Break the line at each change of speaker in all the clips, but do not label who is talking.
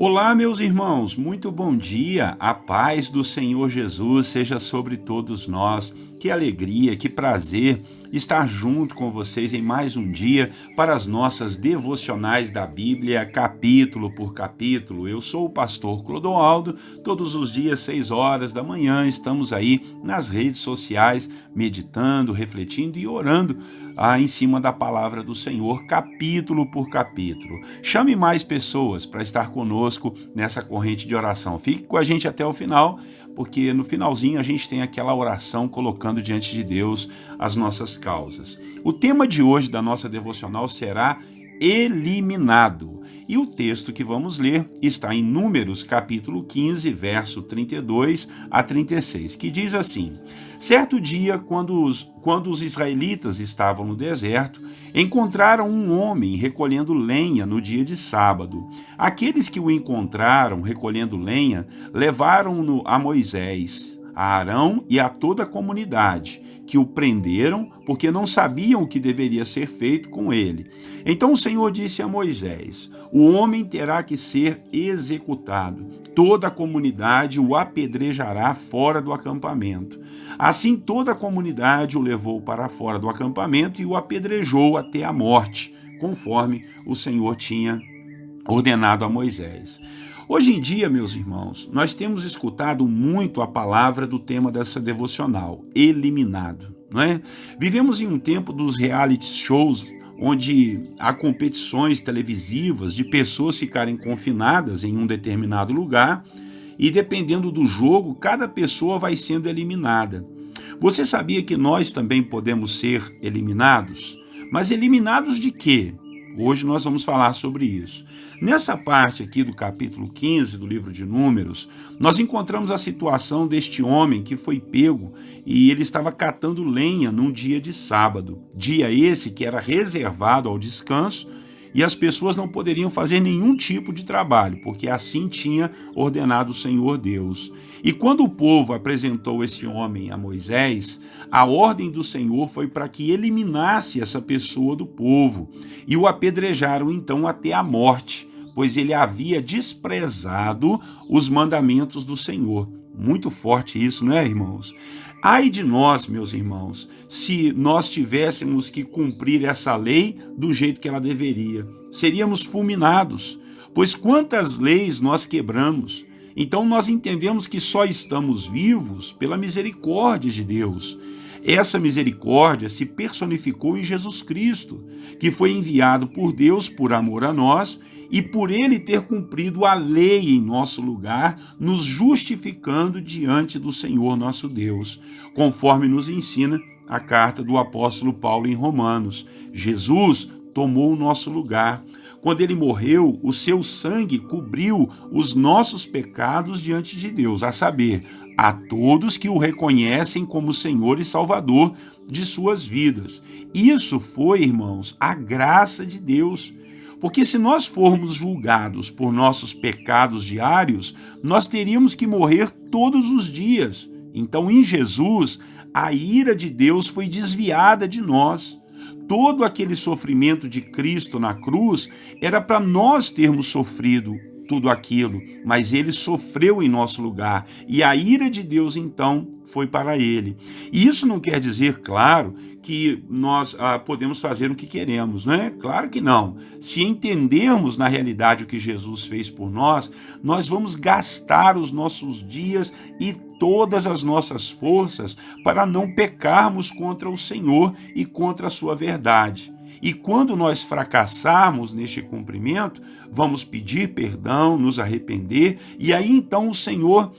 Olá, meus irmãos, muito bom dia. A paz do Senhor Jesus seja sobre todos nós. Que alegria, que prazer estar junto com vocês em mais um dia para as nossas devocionais da Bíblia, capítulo por capítulo. Eu sou o pastor Clodoaldo. Todos os dias, 6 horas da manhã, estamos aí nas redes sociais, meditando, refletindo e orando em cima da palavra do Senhor, capítulo por capítulo. Chame mais pessoas para estar conosco nessa corrente de oração. Fique com a gente até o final, porque no finalzinho a gente tem aquela oração colocando diante de Deus as nossas causas. O tema de hoje da nossa devocional será eliminado. E o texto que vamos ler está em Números, capítulo 15, verso 32 a 36, que diz assim: Certo dia, quando os israelitas estavam no deserto, encontraram um homem recolhendo lenha no dia de sábado. Aqueles que o encontraram recolhendo lenha levaram-no a Moisés, a Arão e a toda a comunidade, que o prenderam porque não sabiam o que deveria ser feito com ele. Então o Senhor disse a Moisés: o homem terá que ser executado. Toda a comunidade o apedrejará fora do acampamento. Assim toda a comunidade o levou para fora do acampamento e o apedrejou até a morte, conforme o Senhor tinha ordenado a Moisés. Hoje em dia, meus irmãos, nós temos escutado muito a palavra do tema dessa devocional, eliminado, não é? Vivemos em um tempo dos reality shows, onde há competições televisivas de pessoas ficarem confinadas em um determinado lugar e, dependendo do jogo, cada pessoa vai sendo eliminada. Você sabia que nós também podemos ser eliminados? Mas eliminados de quê? Hoje nós vamos falar sobre isso. Nessa parte aqui do capítulo 15 do livro de Números, nós encontramos a situação deste homem que foi pego e ele estava catando lenha num dia de sábado. Dia esse que era reservado ao descanso e as pessoas não poderiam fazer nenhum tipo de trabalho, porque assim tinha ordenado o Senhor Deus. E quando o povo apresentou esse homem a Moisés, a ordem do Senhor foi para que eliminasse essa pessoa do povo, e o apedrejaram então até a morte, pois ele havia desprezado os mandamentos do Senhor. Muito forte isso, não é, irmãos? Ai de nós, meus irmãos, se nós tivéssemos que cumprir essa lei do jeito que ela deveria. Seríamos fulminados, pois quantas leis nós quebramos. Então nós entendemos que só estamos vivos pela misericórdia de Deus. Essa misericórdia se personificou em Jesus Cristo, que foi enviado por Deus por amor a nós e por ele ter cumprido a lei em nosso lugar, nos justificando diante do Senhor nosso Deus, conforme nos ensina a carta do apóstolo Paulo em Romanos. Jesus tomou o nosso lugar. Quando ele morreu, o seu sangue cobriu os nossos pecados diante de Deus, a saber, a todos que o reconhecem como Senhor e Salvador de suas vidas. Isso foi, irmãos, a graça de Deus. Porque se nós formos julgados por nossos pecados diários, nós teríamos que morrer todos os dias. Então, em Jesus, a ira de Deus foi desviada de nós. Todo aquele sofrimento de Cristo na cruz era para nós termos sofrido tudo aquilo, mas ele sofreu em nosso lugar e a ira de Deus então foi para ele. E isso não quer dizer, claro, que nós podemos fazer o que queremos, não é? Claro que não. Se entendermos na realidade o que Jesus fez por nós, nós vamos gastar os nossos dias e todas as nossas forças para não pecarmos contra o Senhor e contra a sua verdade. E quando nós fracassarmos neste cumprimento, vamos pedir perdão, nos arrepender, e aí então o Senhor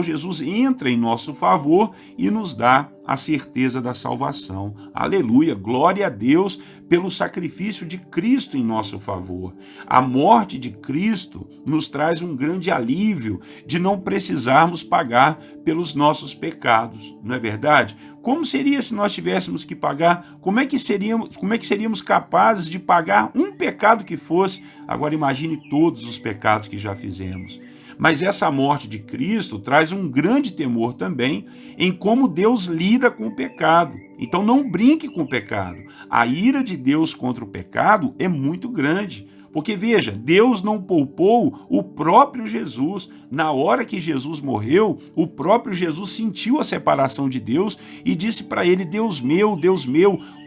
Jesus entra em nosso favor e nos dá a certeza da salvação. Aleluia, glória a Deus pelo sacrifício de Cristo em nosso favor. A morte de Cristo nos traz um grande alívio de não precisarmos pagar pelos nossos pecados, não é verdade? Como seria se nós tivéssemos que pagar? Como é que seríamos capazes de pagar um pecado que fosse? Agora imagine todos os pecados que já fizemos. Mas essa morte de Cristo traz um grande temor também em como Deus lida com o pecado. Então não brinque com o pecado. A ira de Deus contra o pecado é muito grande, Porque veja, Deus não poupou o próprio Jesus. Na hora que Jesus morreu, o próprio Jesus sentiu a separação de Deus e disse para ele: Deus meu,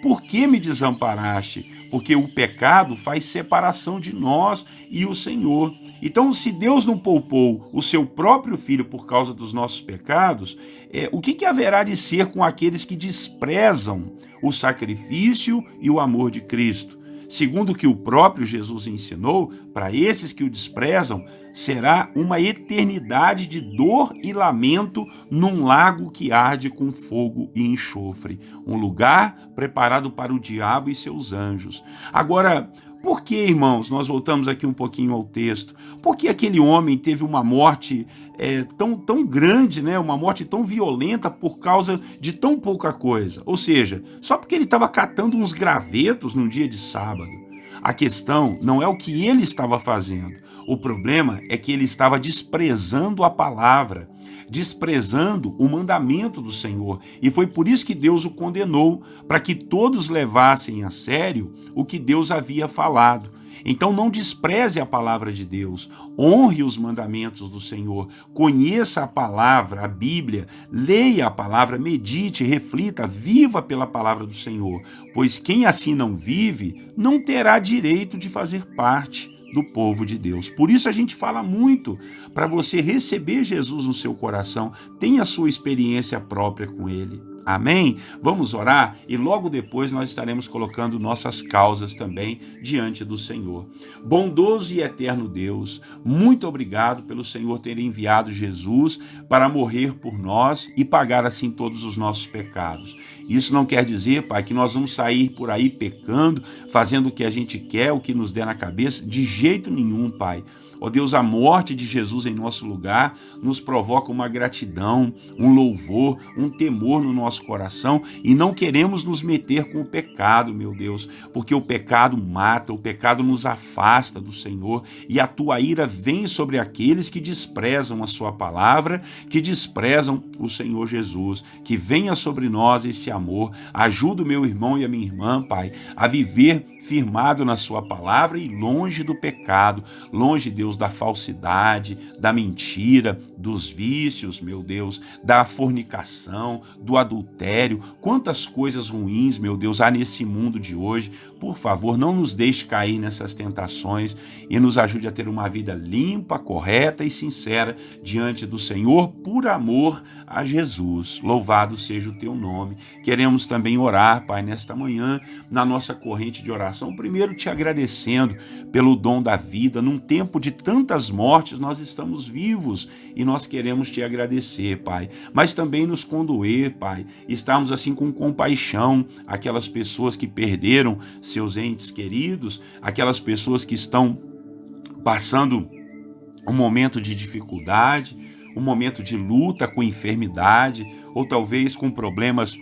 por que me desamparaste? Porque o pecado faz separação de nós e o Senhor. Então, se Deus não poupou o seu próprio Filho por causa dos nossos pecados, o que haverá de ser com aqueles que desprezam o sacrifício e o amor de Cristo? Segundo o que o próprio Jesus ensinou, para esses que o desprezam, será uma eternidade de dor e lamento num lago que arde com fogo e enxofre, um lugar preparado para o diabo e seus anjos. Agora, por que, irmãos, nós voltamos aqui um pouquinho ao texto, por que aquele homem teve uma morte tão grande, né? Uma morte tão violenta por causa de tão pouca coisa? Ou seja, só porque ele estava catando uns gravetos num dia de sábado. A questão não é o que ele estava fazendo, o problema é que ele estava desprezando a palavra, desprezando o mandamento do Senhor, e foi por isso que Deus o condenou, para que todos levassem a sério o que Deus havia falado. Então não despreze a palavra de Deus, honre os mandamentos do Senhor, conheça a palavra, a Bíblia, leia a palavra, medite, reflita, viva pela palavra do Senhor, pois quem assim não vive não terá direito de fazer parte do povo de Deus. Por isso a gente fala muito para você receber Jesus no seu coração, tenha a sua experiência própria com Ele. Amém? Vamos orar e logo depois nós estaremos colocando nossas causas também diante do Senhor. Bondoso e eterno Deus, muito obrigado pelo Senhor ter enviado Jesus para morrer por nós e pagar assim todos os nossos pecados. Isso não quer dizer, Pai, que nós vamos sair por aí pecando, fazendo o que a gente quer, o que nos der na cabeça, de jeito nenhum, Pai. Ó Deus, a morte de Jesus em nosso lugar nos provoca uma gratidão, um louvor, um temor no nosso coração e não queremos nos meter com o pecado, meu Deus, porque o pecado mata, o pecado nos afasta do Senhor e a tua ira vem sobre aqueles que desprezam a sua palavra, que desprezam o Senhor Jesus. Que venha sobre nós esse amor, ajuda o meu irmão e a minha irmã, Pai, a viver firmado na sua palavra e longe do pecado, longe, Deus, da falsidade, da mentira, dos vícios, meu Deus, da fornicação, do adultério. Quantas coisas ruins, meu Deus, há nesse mundo de hoje. Por favor, não nos deixe cair nessas tentações e nos ajude a ter uma vida limpa, correta e sincera diante do Senhor, por amor a Jesus. Louvado seja o teu nome. Queremos também orar, Pai, nesta manhã, na nossa corrente de oração, primeiro te agradecendo pelo dom da vida. Num tempo de tantas mortes, nós estamos vivos e nós queremos te agradecer, Pai, mas também nos condoer, Pai, estarmos assim com compaixão, aquelas pessoas que perderam seus entes queridos, aquelas pessoas que estão passando um momento de dificuldade, um momento de luta com enfermidade, ou talvez com problemas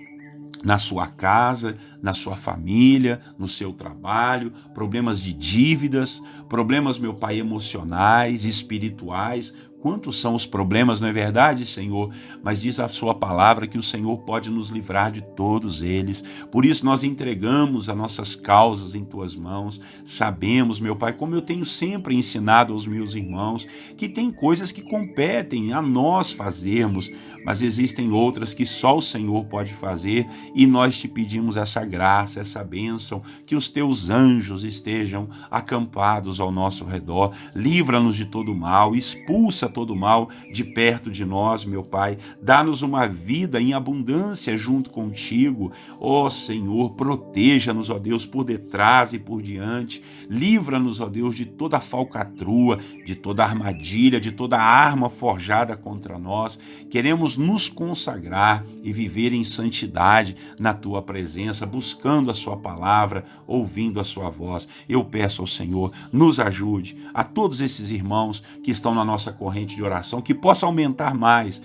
na sua casa, na sua família, no seu trabalho, problemas de dívidas, problemas, meu Pai, emocionais, espirituais. Quantos são os problemas, não é verdade, Senhor? Mas diz a sua palavra que o Senhor pode nos livrar de todos eles. Por isso nós entregamos as nossas causas em tuas mãos. Sabemos, meu Pai, como eu tenho sempre ensinado aos meus irmãos, que tem coisas que competem a nós fazermos, mas existem outras que só o Senhor pode fazer e nós te pedimos essa graça, essa bênção, que os teus anjos estejam acampados ao nosso redor. Livra-nos de todo mal, expulsa todo mal de perto de nós, meu Pai. Dá-nos uma vida em abundância junto contigo. Ó Senhor, proteja-nos, ó Deus, por detrás e por diante. Livra-nos, ó Deus, de toda falcatrua, de toda armadilha, de toda arma forjada contra nós. Queremos nos consagrar e viver em santidade na tua presença, buscando a sua palavra, ouvindo a sua voz. Eu peço ao Senhor, nos ajude, a todos esses irmãos que estão na nossa corrente de oração, que possa aumentar mais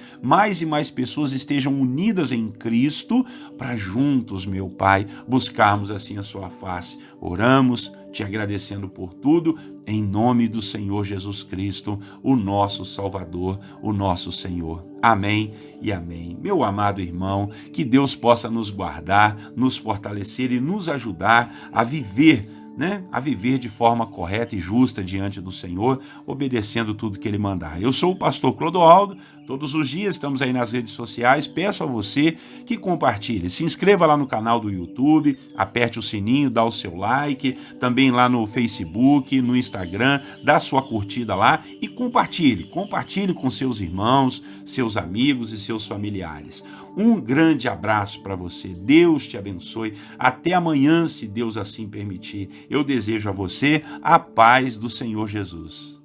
e mais pessoas estejam unidas em Cristo, para juntos, meu Pai, buscarmos assim a sua face. Oramos, te agradecendo por tudo, em nome do Senhor Jesus Cristo, o nosso Salvador, o nosso Senhor. Amém e amém. Meu amado irmão, que Deus possa nos guardar, nos fortalecer e nos ajudar a viver né, a viver de forma correta e justa diante do Senhor, obedecendo tudo que Ele mandar. Eu sou o pastor Clodoaldo, todos os dias estamos aí nas redes sociais, peço a você que compartilhe, se inscreva lá no canal do YouTube, aperte o sininho, dá o seu like, também lá no Facebook, no Instagram, dá sua curtida lá e compartilhe com seus irmãos, seus amigos e seus familiares. Um grande abraço para você, Deus te abençoe, até amanhã, se Deus assim permitir. Eu desejo a você a paz do Senhor Jesus.